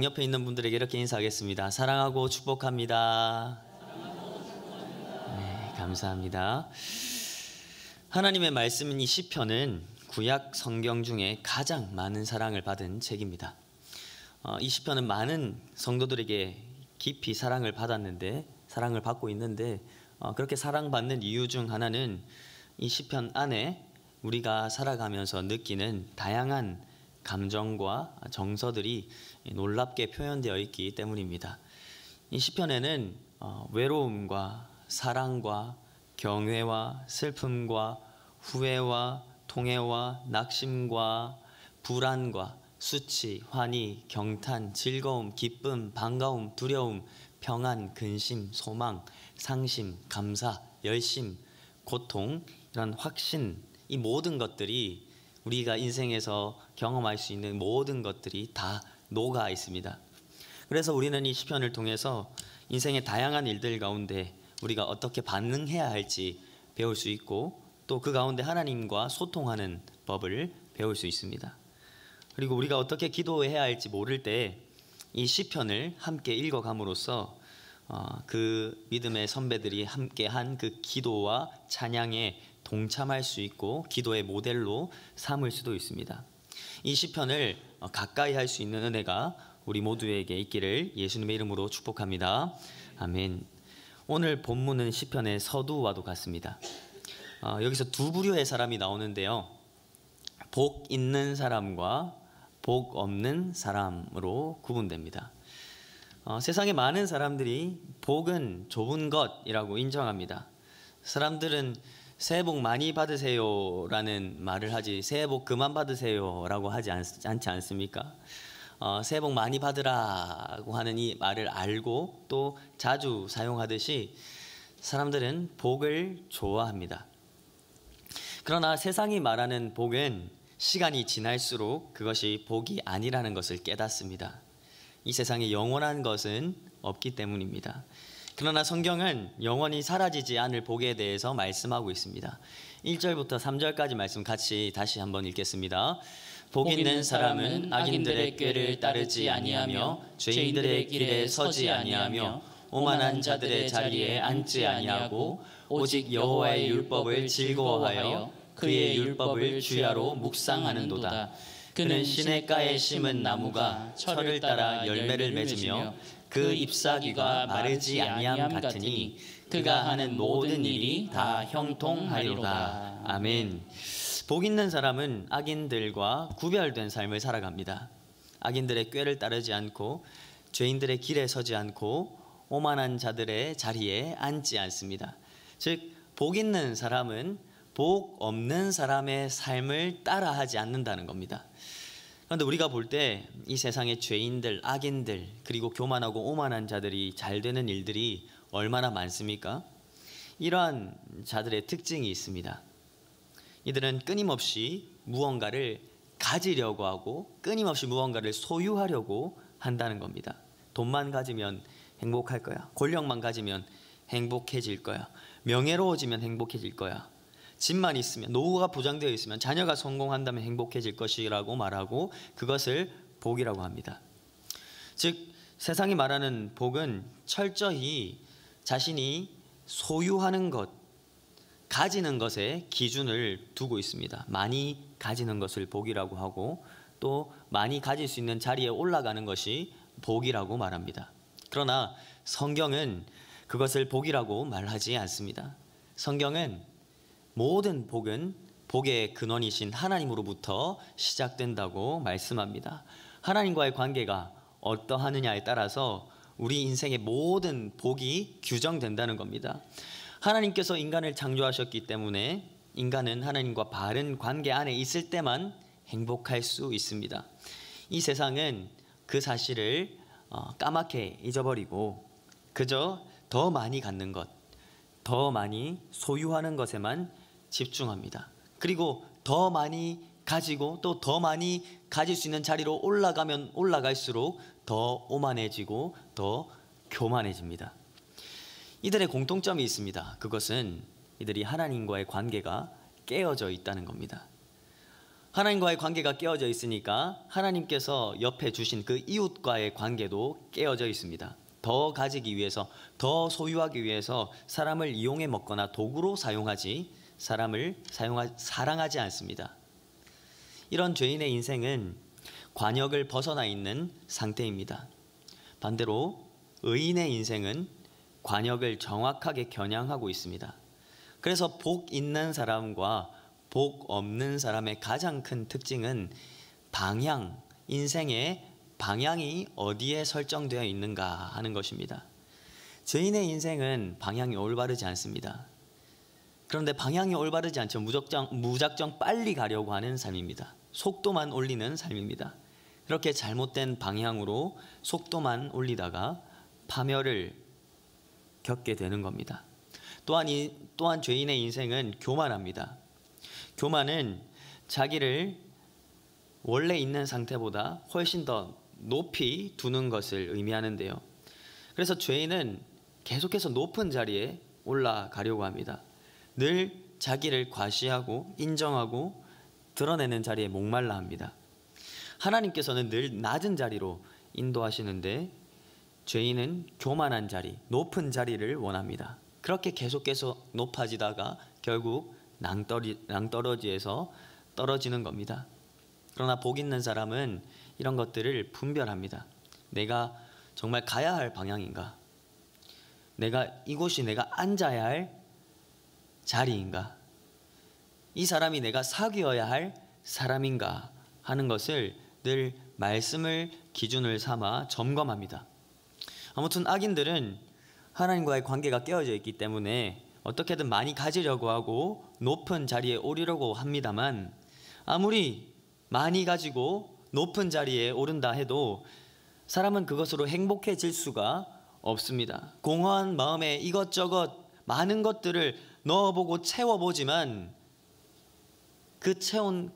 옆에 있는 분들에게 이렇게 인사하겠습니다. 사랑하고 축복합니다. 네, 감사합니다. 하나님의 말씀인 이 시편은 구약 성경 중에 가장 많은 사랑을 받은 책입니다. 이 시편은 많은 성도들에게 깊이 사랑을 받고 있는데 그렇게 사랑받는 이유 중 하나는 이 시편 안에 우리가 살아가면서 느끼는 다양한 감정과 정서들이 놀랍게 표현되어 있기 때문입니다. 이 시편에는 외로움과 사랑과 경외와 슬픔과 후회와 통회와 낙심과 불안과 수치, 환희, 경탄, 즐거움, 기쁨, 반가움, 두려움, 평안, 근심, 소망, 상심, 감사, 열심, 고통, 이런 확신, 이 모든 것들이 우리가 인생에서 경험할 수 있는 모든 것들이 다 녹아 있습니다. 그래서 우리는 이 시편을 통해서 인생의 다양한 일들 가운데 우리가 어떻게 반응해야 할지 배울 수 있고, 또 그 가운데 하나님과 소통하는 법을 배울 수 있습니다. 그리고 우리가 어떻게 기도해야 할지 모를 때 이 시편을 함께 읽어감으로써 그 믿음의 선배들이 함께한 그 기도와 찬양에 동참할 수 있고 기도의 모델로 삼을 수도 있습니다. 이 시편을 가까이 할 수 있는 은혜가 우리 모두에게 있기를 예수님의 이름으로 축복합니다. 아멘. 오늘 본문은 시편의 서두와도 같습니다. 여기서 두 부류의 사람이 나오는데요, 복 있는 사람과 복 없는 사람으로 구분됩니다. 세상에 많은 사람들이 복은 좋은 것이라고 인정합니다. 사람들은 새해 복 많이 받으세요 라는 말을 하지 새해 복 그만 받으세요 라고 하지 않지 않습니까? 새해 복 많이 받으라고 하는 이 말을 알고 또 자주 사용하듯이 사람들은 복을 좋아합니다. 그러나 세상이 말하는 복은 시간이 지날수록 그것이 복이 아니라는 것을 깨닫습니다. 이 세상에 영원한 것은 없기 때문입니다. 그러나 성경은 영원히 사라지지 않을 복에 대해서 말씀하고 있습니다. 1절부터 3절까지 말씀 같이 다시 한번 읽겠습니다. 복 있는 사람은 악인들의 꾀를 따르지 아니하며 죄인들의 길에 서지 아니하며 오만한 자들의 자리에 앉지 아니하고 오직 여호와의 율법을 즐거워하여 그의 율법을 주야로 묵상하는도다. 그는 시냇가에 심은 나무가 철을 따라 열매를 맺으며 그 잎사귀가 마르지 아니함 같으니 그가 하는 모든 일이 다 형통하리로다. 아멘. 복 있는 사람은 악인들과 구별된 삶을 살아갑니다. 악인들의 꾀를 따르지 않고 죄인들의 길에 서지 않고 오만한 자들의 자리에 앉지 않습니다. 즉, 복 있는 사람은 복 없는 사람의 삶을 따라하지 않는다는 겁니다. 그런데 우리가 볼 때 이 세상의 죄인들, 악인들, 그리고 교만하고 오만한 자들이 잘 되는 일들이 얼마나 많습니까? 이러한 자들의 특징이 있습니다. 이들은 끊임없이 무언가를 가지려고 하고 끊임없이 무언가를 소유하려고 한다는 겁니다. 돈만 가지면 행복할 거야. 권력만 가지면 행복해질 거야. 명예로워지면 행복해질 거야. 집만 있으면, 노후가 보장되어 있으면, 자녀가 성공한다면 행복해질 것이라고 말하고 그것을 복이라고 합니다. 즉, 세상이 말하는 복은 철저히 자신이 소유하는 것, 가지는 것에 기준을 두고 있습니다. 많이 가지는 것을 복이라고 하고 또 많이 가질 수 있는 자리에 올라가는 것이 복이라고 말합니다. 그러나 성경은 그것을 복이라고 말하지 않습니다. 성경은 모든 복은 복의 근원이신 하나님으로부터 시작된다고 말씀합니다. 하나님과의 관계가 어떠하느냐에 따라서 우리 인생의 모든 복이 규정된다는 겁니다. 하나님께서 인간을 창조하셨기 때문에 인간은 하나님과 바른 관계 안에 있을 때만 행복할 수 있습니다. 이 세상은 그 사실을 까맣게 잊어버리고 그저 더 많이 갖는 것, 더 많이 소유하는 것에만 집중합니다. 그리고 더 많이 가지고 또 더 많이 가질 수 있는 자리로 올라가면 올라갈수록 더 오만해지고 더 교만해집니다. 이들의 공통점이 있습니다. 그것은 이들이 하나님과의 관계가 깨어져 있다는 겁니다. 하나님과의 관계가 깨어져 있으니까 하나님께서 옆에 주신 그 이웃과의 관계도 깨어져 있습니다. 더 가지기 위해서, 더 소유하기 위해서 사람을 이용해 먹거나 도구로 사용하지 사람을 사랑하지 않습니다. 이런 죄인의 인생은 관역을 벗어나 있는 상태입니다. 반대로 의인의 인생은 관역을 정확하게 겨냥하고 있습니다. 그래서 복 있는 사람과 복 없는 사람의 가장 큰 특징은 방향, 인생의 방향이 어디에 설정되어 있는가 하는 것입니다. 죄인의 인생은 방향이 올바르지 않습니다. 그런데 방향이 올바르지 않죠. 무작정 빨리 가려고 하는 삶입니다. 속도만 올리는 삶입니다. 그렇게 잘못된 방향으로 속도만 올리다가 파멸을 겪게 되는 겁니다. 또한 죄인의 인생은 교만합니다. 교만은 자기를 원래 있는 상태보다 훨씬 더 높이 두는 것을 의미하는데요. 그래서 죄인은 계속해서 높은 자리에 올라가려고 합니다. 늘 자기를 과시하고 인정하고 드러내는 자리에 목말라 합니다. 하나님께서는 늘 낮은 자리로 인도하시는데 죄인은 교만한 자리, 높은 자리를 원합니다. 그렇게 계속해서 높아지다가 결국 낭떠러지에서 떨어지는 겁니다. 그러나 복 있는 사람은 이런 것들을 분별합니다. 내가 정말 가야 할 방향인가? 이곳이 내가 앉아야 할 자리인가? 이 사람이 내가 사귀어야 할 사람인가 하는 것을 늘 말씀을 기준을 삼아 점검합니다. 아무튼 악인들은 하나님과의 관계가 깨어져 있기 때문에 어떻게든 많이 가지려고 하고 높은 자리에 오르려고 합니다만, 아무리 많이 가지고 높은 자리에 오른다 해도 사람은 그것으로 행복해질 수가 없습니다. 공허한 마음에 이것저것 많은 것들을 넣어보고 채워보지만 그 채운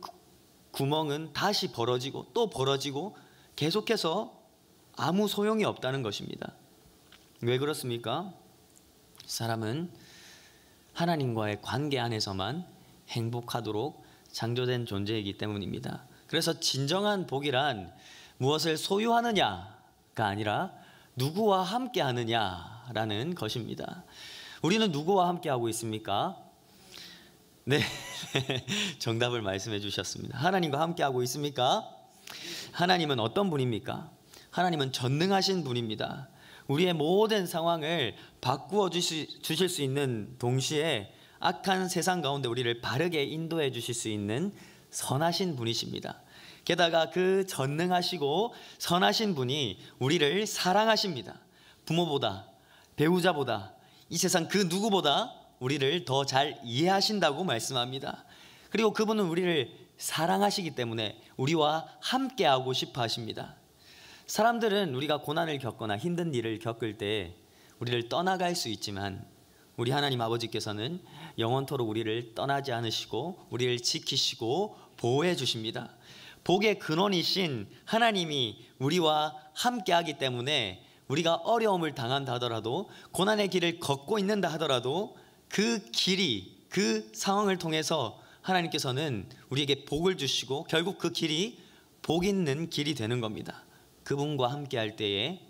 구멍은 다시 벌어지고 또 벌어지고 계속해서 아무 소용이 없다는 것입니다. 왜 그렇습니까? 사람은 하나님과의 관계 안에서만 행복하도록 창조된 존재이기 때문입니다. 그래서 진정한 복이란 무엇을 소유하느냐가 아니라 누구와 함께 하느냐라는 것입니다. 우리는 누구와 함께 하고 있습니까? 네, 정답을 말씀해 주셨습니다. 하나님과 함께 하고 있습니까? 하나님은 어떤 분입니까? 하나님은 전능하신 분입니다. 우리의 모든 상황을 바꾸어 주실 수 있는 동시에 악한 세상 가운데 우리를 바르게 인도해 주실 수 있는 선하신 분이십니다. 게다가 그 전능하시고 선하신 분이 우리를 사랑하십니다. 부모보다, 배우자보다, 이 세상 그 누구보다 우리를 더 잘 이해하신다고 말씀합니다. 그리고 그분은 우리를 사랑하시기 때문에 우리와 함께하고 싶어 하십니다. 사람들은 우리가 고난을 겪거나 힘든 일을 겪을 때 우리를 떠나갈 수 있지만 우리 하나님 아버지께서는 영원토록 우리를 떠나지 않으시고 우리를 지키시고 보호해 주십니다. 복의 근원이신 하나님이 우리와 함께하기 때문에 우리가 어려움을 당한다 하더라도, 고난의 길을 걷고 있는다 하더라도 그 길이, 그 상황을 통해서 하나님께서는 우리에게 복을 주시고 결국 그 길이 복 있는 길이 되는 겁니다. 그분과 함께할 때에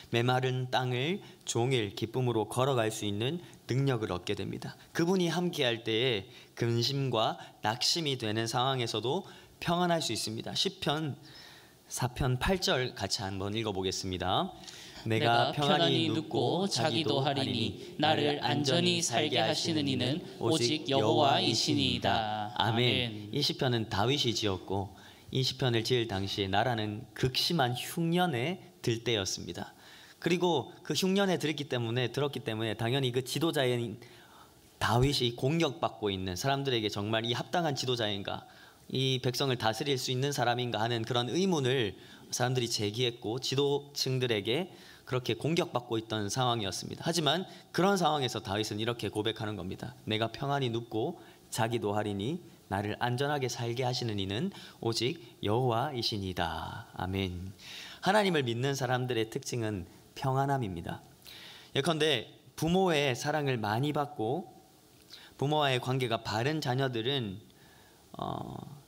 메마른 땅을 종일 기쁨으로 걸어갈 수 있는 능력을 얻게 됩니다. 그분이 함께할 때에 근심과 낙심이 되는 상황에서도 평안할 수 있습니다. 시편 4편 8절 같이 한번 읽어보겠습니다. 내가 편안히 눕고 자기도 하리니 나를 안전히 살게 하시는 이는 오직 여호와이시니이다. 아멘. 이 시편은 다윗이 지었고 이 시편을 지을 당시에 나라는 극심한 흉년에 들 때였습니다. 그리고 그 흉년에 들었기 때문에 당연히 그 지도자인 다윗이 공격받고 있는, 사람들에게 정말 이 합당한 지도자인가, 이 백성을 다스릴 수 있는 사람인가 하는 그런 의문을 사람들이 제기했고 지도층들에게 그렇게 공격받고 있던 상황이었습니다. 하지만 그런 상황에서 다윗은 이렇게 고백하는 겁니다. 내가 평안히 눕고 자기도 하리니 나를 안전하게 살게 하시는 이는 오직 여호와이시니이다. 아멘. 하나님을 믿는 사람들의 특징은 평안함입니다. 예컨대 부모의 사랑을 많이 받고 부모와의 관계가 바른 자녀들은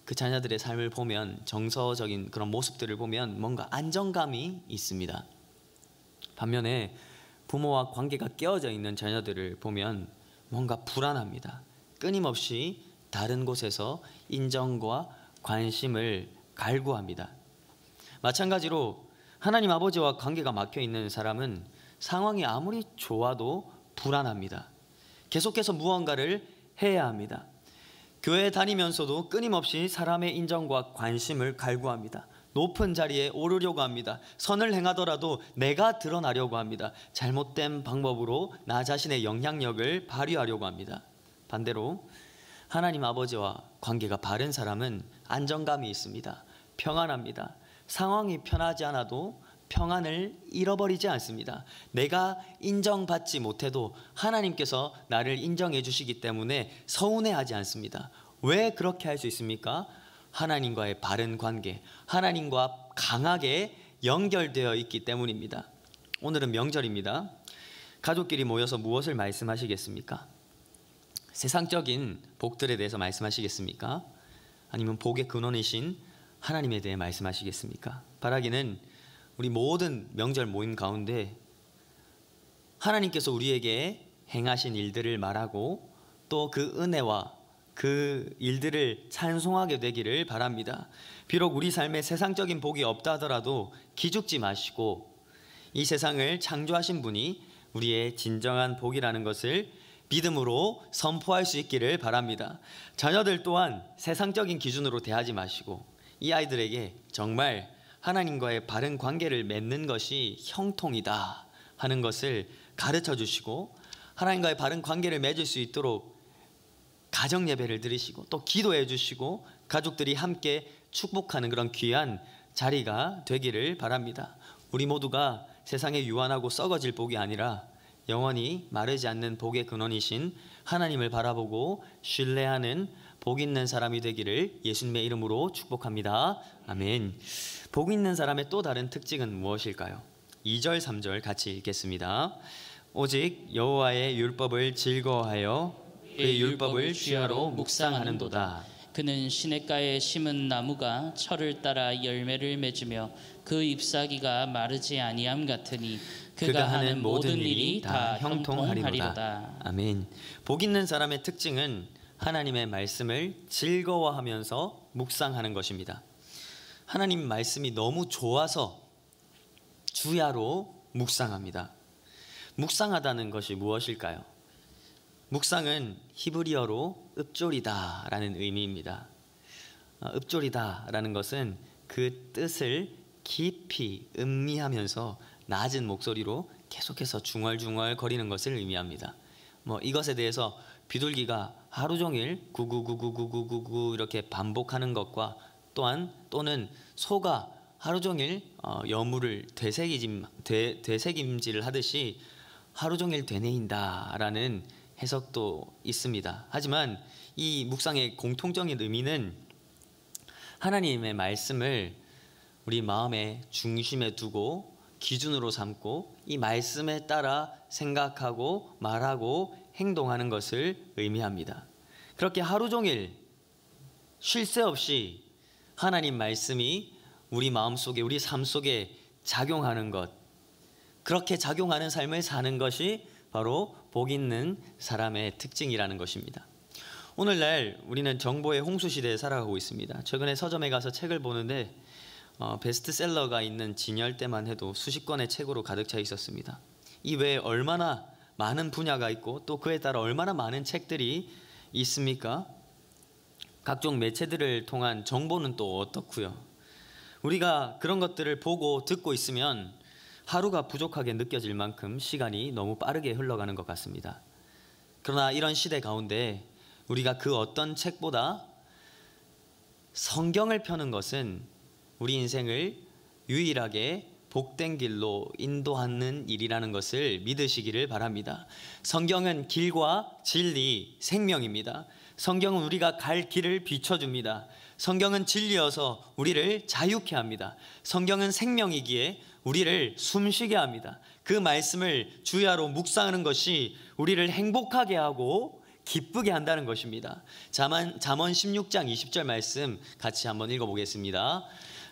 그 자녀들의 삶을 보면, 정서적인 그런 모습들을 보면 뭔가 안정감이 있습니다. 반면에 부모와 관계가 깨어져 있는 자녀들을 보면 뭔가 불안합니다. 끊임없이 다른 곳에서 인정과 관심을 갈구합니다. 마찬가지로 하나님 아버지와 관계가 막혀 있는 사람은 상황이 아무리 좋아도 불안합니다. 계속해서 무언가를 해야 합니다. 교회에 다니면서도 끊임없이 사람의 인정과 관심을 갈구합니다. 높은 자리에 오르려고 합니다. 선을 행하더라도 내가 드러나려고 합니다. 잘못된 방법으로 나 자신의 영향력을 발휘하려고 합니다. 반대로 하나님 아버지와 관계가 바른 사람은 안정감이 있습니다. 평안합니다. 상황이 편하지 않아도 평안을 잃어버리지 않습니다. 내가 인정받지 못해도 하나님께서 나를 인정해 주시기 때문에 서운해하지 않습니다. 왜 그렇게 할 수 있습니까? 하나님과의 바른 관계, 하나님과 강하게 연결되어 있기 때문입니다. 오늘은 명절입니다. 가족끼리 모여서 무엇을 말씀하시겠습니까? 세상적인 복들에 대해서 말씀하시겠습니까? 아니면 복의 근원이신 하나님에 대해 말씀하시겠습니까? 바라기는 우리 모든 명절 모임 가운데 하나님께서 우리에게 행하신 일들을 말하고 또 그 은혜와 그 일들을 찬송하게 되기를 바랍니다. 비록 우리 삶에 세상적인 복이 없다 하더라도 기죽지 마시고 이 세상을 창조하신 분이 우리의 진정한 복이라는 것을 믿음으로 선포할 수 있기를 바랍니다. 자녀들 또한 세상적인 기준으로 대하지 마시고 이 아이들에게 정말 하나님과의 바른 관계를 맺는 것이 형통이다 하는 것을 가르쳐 주시고, 하나님과의 바른 관계를 맺을 수 있도록 가정 예배를 드리시고 또 기도해 주시고 가족들이 함께 축복하는 그런 귀한 자리가 되기를 바랍니다. 우리 모두가 세상에 유한하고 썩어질 복이 아니라 영원히 마르지 않는 복의 근원이신 하나님을 바라보고 신뢰하는 복 있는 사람이 되기를 예수님의 이름으로 축복합니다. 아멘. 복 있는 사람의 또 다른 특징은 무엇일까요? 2절 3절 같이 읽겠습니다. 오직 여호와의 율법을 즐거워하여 그의 율법을 주야로 묵상하는도다. 그는 시냇가에 심은 나무가 철을 따라 열매를 맺으며 그 잎사귀가 마르지 아니함 같으니 그가 하는 모든 일이 다 형통하리로다. 아멘. 복 있는 사람의 특징은 하나님의 말씀을 즐거워하면서 묵상하는 것입니다. 하나님 말씀이 너무 좋아서 주야로 묵상합니다. 묵상하다는 것이 무엇일까요? 묵상은 히브리어로 읊조리다라는 의미입니다. 읊조리다라는 것은 그 뜻을 깊이 음미하면서 낮은 목소리로 계속해서 중얼중얼 거리는 것을 의미합니다. 이것에 대해서 비둘기가 하루 종일 구구구구구구구구 이렇게 반복하는 것과 또는 소가 하루 종일 여물을 되새김질을 하듯이 하루 종일 되뇌인다라는 해석도 있습니다. 하지만 이 묵상의 공통적인 의미는 하나님의 말씀을 우리 마음의 중심에 두고 기준으로 삼고 이 말씀에 따라 생각하고 말하고 행동하는 것을 의미합니다. 그렇게 하루 종일 쉴 새 없이 하나님 말씀이 우리 마음속에 우리 삶 속에 작용하는 것, 그렇게 작용하는 삶을 사는 것이 바로 복 있는 사람의 특징이라는 것입니다. 오늘날 우리는 정보의 홍수 시대에 살아가고 있습니다. 최근에 서점에 가서 책을 보는데 베스트셀러가 있는 진열 때만 해도 수십 권의 책으로 가득 차 있었습니다. 이 외에 얼마나 많은 분야가 있고 또 그에 따라 얼마나 많은 책들이 있습니까? 각종 매체들을 통한 정보는 또 어떻고요? 우리가 그런 것들을 보고 듣고 있으면 하루가 부족하게 느껴질 만큼 시간이 너무 빠르게 흘러가는 것 같습니다. 그러나 이런 시대 가운데 우리가 그 어떤 책보다 성경을 펴는 것은 우리 인생을 유일하게 복된 길로 인도하는 일이라는 것을 믿으시기를 바랍니다. 성경은 길과 진리, 생명입니다. 성경은 우리가 갈 길을 비춰줍니다. 성경은 진리여서 우리를 자유케 합니다. 성경은 생명이기에 우리를 숨쉬게 합니다. 그 말씀을 주야로 묵상하는 것이 우리를 행복하게 하고 기쁘게 한다는 것입니다. 잠언 16장 20절 말씀 같이 한번 읽어보겠습니다.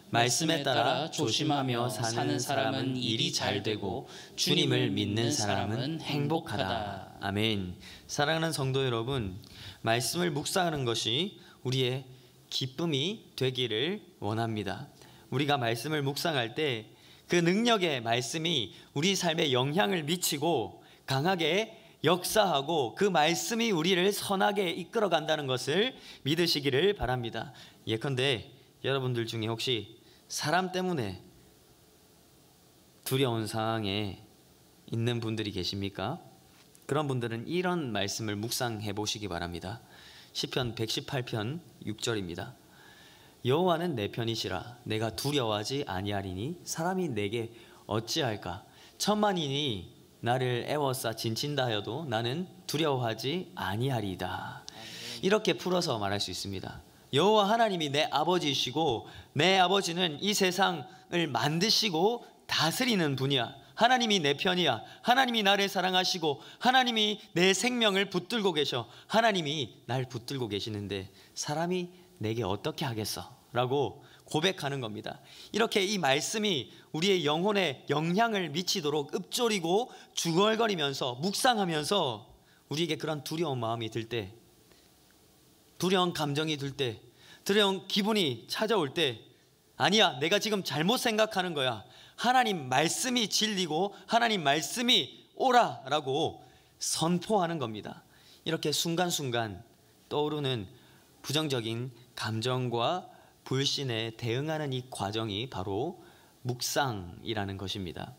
말씀에 따라 조심하며 사는 사람은 일이 잘 되고 주님을 믿는 사람은 행복하다. 아멘. 사랑하는 성도 여러분, 말씀을 묵상하는 것이 우리의 기쁨이 되기를 원합니다. 우리가 말씀을 묵상할 때 그 능력의 말씀이 우리 삶에 영향을 미치고 강하게 역사하고 그 말씀이 우리를 선하게 이끌어 간다는 것을 믿으시기를 바랍니다. 예컨대 여러분들 중에 혹시 사람 때문에 두려운 상황에 있는 분들이 계십니까? 그런 분들은 이런 말씀을 묵상해 보시기 바랍니다. 시편 118편 6절입니다. 여호와는 내 편이시라. 내가 두려워하지 아니하리니 사람이 내게 어찌할까? 천만인이 나를 애워싸 진친다 하여도 나는 두려워하지 아니하리이다. 이렇게 풀어서 말할 수 있습니다. 여호와 하나님이 내 아버지이시고 내 아버지는 이 세상을 만드시고 다스리는 분이야. 하나님이 내 편이야. 하나님이 나를 사랑하시고 하나님이 내 생명을 붙들고 계셔. 하나님이 날 붙들고 계시는데 사람이 내게 어떻게 하겠어? 라고 고백하는 겁니다. 이렇게 이 말씀이 우리의 영혼에 영향을 미치도록 읊조리고 중얼거리면서 묵상하면서 우리에게 그런 두려운 마음이 들 때, 두려운 감정이 들 때, 두려운 기분이 찾아올 때, 아니야, 내가 지금 잘못 생각하는 거야. 하나님 말씀이 진리고 하나님 말씀이 오라라고 선포하는 겁니다. 이렇게 순간순간 떠오르는 부정적인 감정과 불신에 대응하는 이 과정이 바로 묵상이라는 것입니다.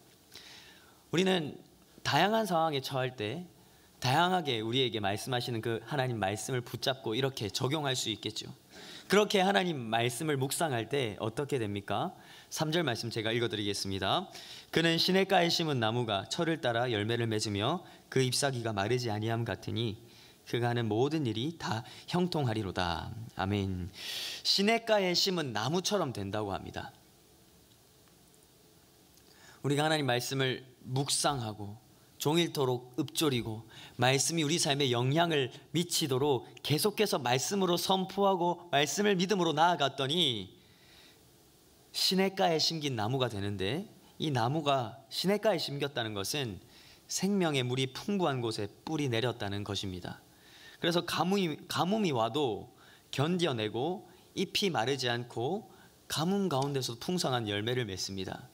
우리는 다양한 상황에 처할 때 다양하게 우리에게 말씀하시는 그 하나님 말씀을 붙잡고 이렇게 적용할 수 있겠죠. 그렇게 하나님 말씀을 묵상할 때 어떻게 됩니까? 3절 말씀 제가 읽어드리겠습니다. 그는 시냇가에 심은 나무가 철을 따라 열매를 맺으며 그 잎사귀가 마르지 아니함 같으니 그가 하는 모든 일이 다 형통하리로다. 아멘. 시냇가에 심은 나무처럼 된다고 합니다. 우리가 하나님 말씀을 묵상하고 종일토록 읊조리고 말씀이 우리 삶에 영향을 미치도록 계속해서 말씀으로 선포하고 말씀을 믿음으로 나아갔더니 시냇가에 심긴 나무가 되는데, 이 나무가 시냇가에 심겼다는 것은 생명의 물이 풍부한 곳에 뿌리 내렸다는 것입니다. 그래서 가뭄이 와도 견뎌내고 잎이 마르지 않고 가뭄 가운데서 풍성한 열매를 맺습니다.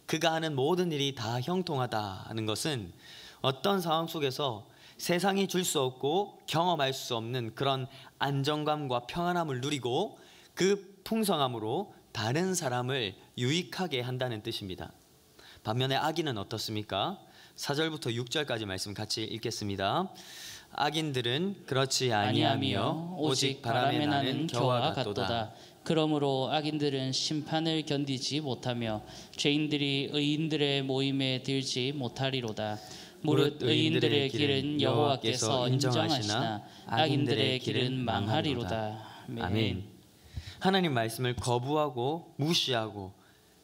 그가 하는 모든 일이 다 형통하다는 것은 어떤 상황 속에서 세상이 줄 수 없고 경험할 수 없는 그런 안정감과 평안함을 누리고 그 풍성함으로 다른 사람을 유익하게 한다는 뜻입니다. 반면에 악인은 어떻습니까? 4절부터 6절까지 말씀 같이 읽겠습니다. 악인들은 그렇지 아니하며 오직 바람에 나는 겨와 같도다. 그러므로 악인들은 심판을 견디지 못하며 죄인들이 의인들의 모임에 들지 못하리로다. 무릇 의인들의 길은 여호와께서 인정하시나 악인들의 길은 망하리로다. 아멘. 하나님 말씀을 거부하고 무시하고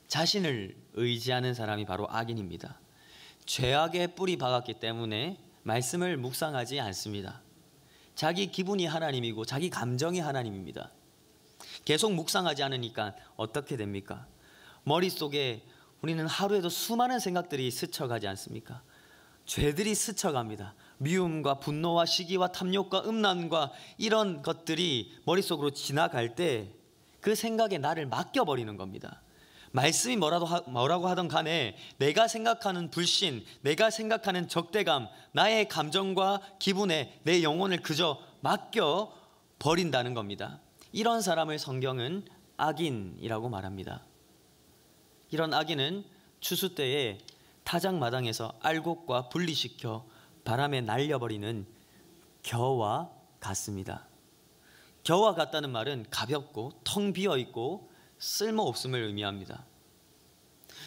자신을 의지하는 사람이 바로 악인입니다. 죄악의 뿌리 박았기 때문에 말씀을 묵상하지 않습니다. 자기 기분이 하나님이고 자기 감정이 하나님입니다. 계속 묵상하지 않으니까 어떻게 됩니까? 머릿속에 우리는 하루에도 수많은 생각들이 스쳐가지 않습니까? 죄들이 스쳐갑니다. 미움과 분노와 시기와 탐욕과 음란과 이런 것들이 머릿속으로 지나갈 때 그 생각에 나를 맡겨버리는 겁니다. 말씀이 뭐라고 하던 간에 내가 생각하는 불신, 내가 생각하는 적대감, 나의 감정과 기분에 내 영혼을 그저 맡겨버린다는 겁니다. 이런 사람을 성경은 악인이라고 말합니다. 이런 악인은 추수 때에 타작마당에서 알곡과 분리시켜 바람에 날려버리는 겨와 같습니다. 겨와 같다는 말은 가볍고 텅 비어있고 쓸모없음을 의미합니다.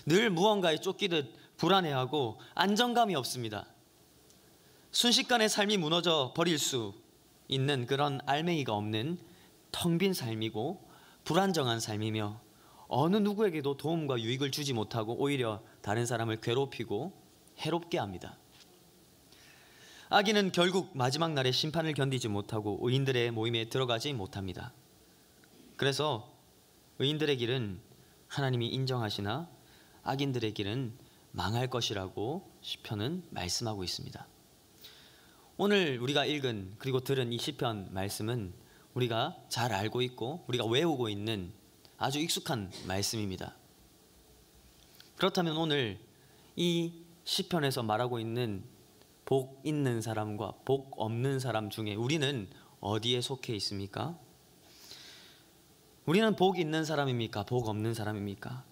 늘 무언가에 쫓기듯 불안해하고 안정감이 없습니다. 순식간에 삶이 무너져 버릴 수 있는 그런 알맹이가 없는 텅 빈 삶이고 불안정한 삶이며 어느 누구에게도 도움과 유익을 주지 못하고 오히려 다른 사람을 괴롭히고 해롭게 합니다. 악인은 결국 마지막 날의 심판을 견디지 못하고 의인들의 모임에 들어가지 못합니다. 그래서 의인들의 길은 하나님이 인정하시나 악인들의 길은 망할 것이라고 시편은 말씀하고 있습니다. 오늘 우리가 읽은 그리고 들은 이 시편 말씀은 우리가 잘 알고 있고 우리가 외우고 있는 아주 익숙한 말씀입니다. 그렇다면 오늘 이 시편에서 말하고 있는 복 있는 사람과 복 없는 사람 중에 우리는 어디에 속해 있습니까? 우리는 복 있는 사람입니까? 복 없는 사람입니까?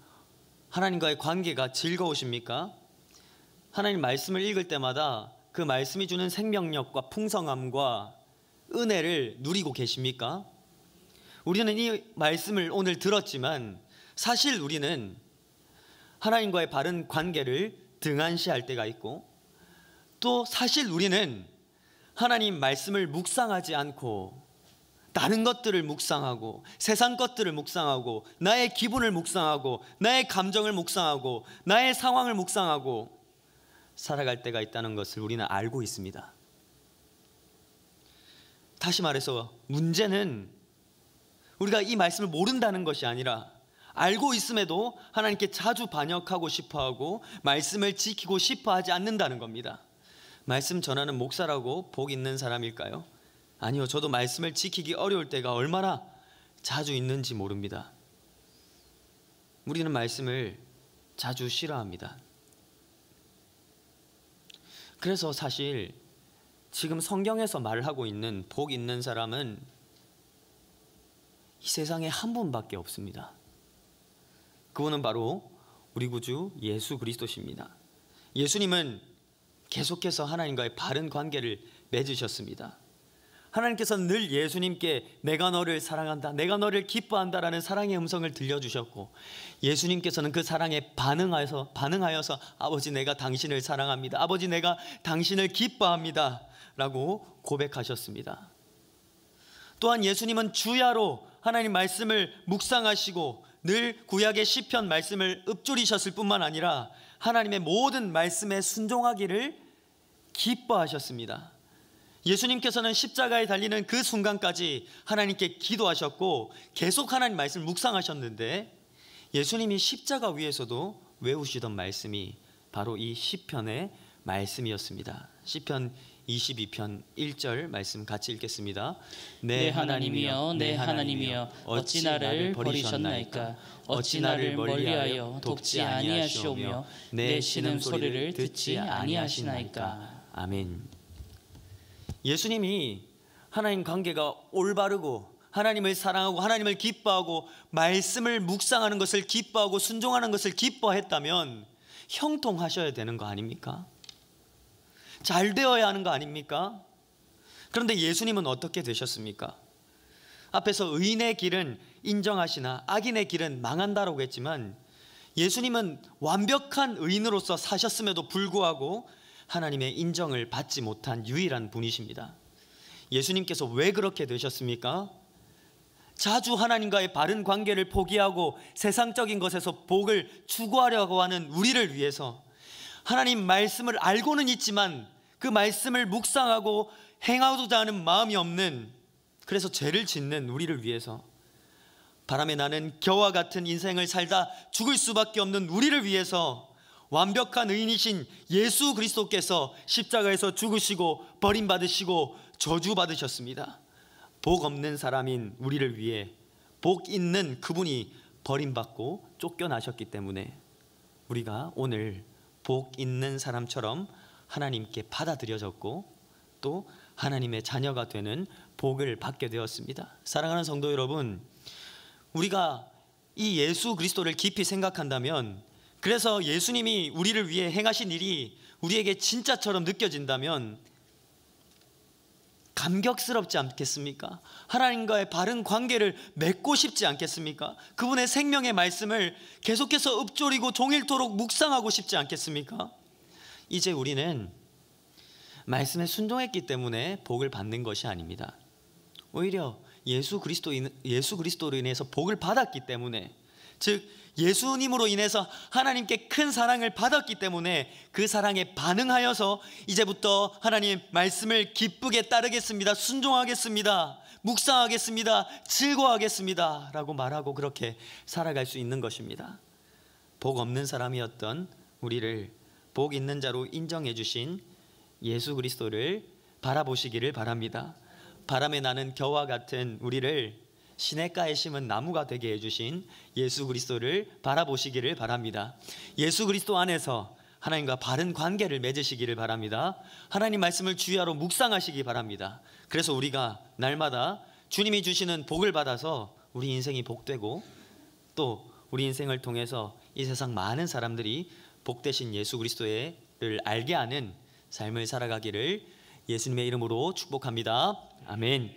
하나님과의 관계가 즐거우십니까? 하나님 말씀을 읽을 때마다 그 말씀이 주는 생명력과 풍성함과 은혜를 누리고 계십니까? 우리는 이 말씀을 오늘 들었지만 사실 우리는 하나님과의 바른 관계를 등한시할 때가 있고 또 사실 우리는 하나님 말씀을 묵상하지 않고 다른 것들을 묵상하고 세상 것들을 묵상하고 나의 기분을 묵상하고 나의 감정을 묵상하고 나의 상황을 묵상하고 살아갈 때가 있다는 것을 우리는 알고 있습니다. 다시 말해서 문제는 우리가 이 말씀을 모른다는 것이 아니라 알고 있음에도 하나님께 자주 반역하고 싶어하고 말씀을 지키고 싶어하지 않는다는 겁니다. 말씀 전하는 목사라고 복 있는 사람일까요? 아니요, 저도 말씀을 지키기 어려울 때가 얼마나 자주 있는지 모릅니다. 우리는 말씀을 자주 싫어합니다. 그래서 사실 지금 성경에서 말하고 있는 복 있는 사람은 이 세상에 한 분밖에 없습니다. 그분은 바로 우리 구주 예수 그리스도십니다. 예수님은 계속해서 하나님과의 바른 관계를 맺으셨습니다. 하나님께서는 늘 예수님께 내가 너를 사랑한다, 내가 너를 기뻐한다라는 사랑의 음성을 들려주셨고 예수님께서는 그 사랑에 반응하여서 아버지 내가 당신을 사랑합니다, 아버지 내가 당신을 기뻐합니다 라고 고백하셨습니다. 또한 예수님은 주야로 하나님 말씀을 묵상하시고 늘 구약의 시편 말씀을 읊조리셨을 뿐만 아니라 하나님의 모든 말씀에 순종하기를 기뻐하셨습니다. 예수님께서는 십자가에 달리는 그 순간까지 하나님께 기도하셨고 계속 하나님 말씀을 묵상하셨는데 예수님이 십자가 위에서도 외우시던 말씀이 바로 이 시편의 말씀이었습니다. 시편 22편 1절 말씀 같이 읽겠습니다. 내 하나님이여 내 하나님이여 어찌 나를 버리셨나이까? 어찌 나를 멀리하여 돕지 아니하시오며 내 신음소리를 듣지 아니하시나이까? 아멘. 예수님이 하나님 관계가 올바르고 하나님을 사랑하고 하나님을 기뻐하고 말씀을 묵상하는 것을 기뻐하고 순종하는 것을 기뻐했다면 형통하셔야 되는 거 아닙니까? 잘 되어야 하는 거 아닙니까? 그런데 예수님은 어떻게 되셨습니까? 앞에서 의인의 길은 인정하시나 악인의 길은 망한다라고 했지만 예수님은 완벽한 의인으로서 사셨음에도 불구하고 하나님의 인정을 받지 못한 유일한 분이십니다. 예수님께서 왜 그렇게 되셨습니까? 자주 하나님과의 바른 관계를 포기하고 세상적인 것에서 복을 추구하려고 하는 우리를 위해서 하나님 말씀을 알고는 있지만 그 말씀을 묵상하고 행하고자 하는 마음이 없는, 그래서 죄를 짓는 우리를 위해서, 바람에 나는 겨와 같은 인생을 살다 죽을 수밖에 없는 우리를 위해서 완벽한 의인이신 예수 그리스도께서 십자가에서 죽으시고 버림받으시고 저주받으셨습니다. 복 없는 사람인 우리를 위해 복 있는 그분이 버림받고 쫓겨나셨기 때문에 우리가 오늘 복 있는 사람처럼 하나님께 받아들여졌고 또 하나님의 자녀가 되는 복을 받게 되었습니다. 사랑하는 성도 여러분, 우리가 이 예수 그리스도를 깊이 생각한다면, 그래서 예수님이 우리를 위해 행하신 일이 우리에게 진짜처럼 느껴진다면 감격스럽지 않겠습니까? 하나님과의 바른 관계를 맺고 싶지 않겠습니까? 그분의 생명의 말씀을 계속해서 읊조리고 종일토록 묵상하고 싶지 않겠습니까? 이제 우리는 말씀에 순종했기 때문에 복을 받는 것이 아닙니다. 오히려 예수 그리스도로 인해서 복을 받았기 때문에, 즉 예수님으로 인해서 하나님께 큰 사랑을 받았기 때문에 그 사랑에 반응하여서 이제부터 하나님 말씀을 기쁘게 따르겠습니다, 순종하겠습니다, 묵상하겠습니다, 즐거워하겠습니다 라고 말하고 그렇게 살아갈 수 있는 것입니다. 복 없는 사람이었던 우리를 복 있는 자로 인정해 주신 예수 그리스도를 바라보시기를 바랍니다. 바람에 나는 겨와 같은 우리를 시냇가에 심은 나무가 되게 해주신 예수 그리스도를 바라보시기를 바랍니다. 예수 그리스도 안에서 하나님과 바른 관계를 맺으시기를 바랍니다. 하나님 말씀을 주야로 묵상하시기 바랍니다. 그래서 우리가 날마다 주님이 주시는 복을 받아서 우리 인생이 복되고 또 우리 인생을 통해서 이 세상 많은 사람들이 복되신 예수 그리스도를 알게 하는 삶을 살아가기를 예수님의 이름으로 축복합니다. 아멘.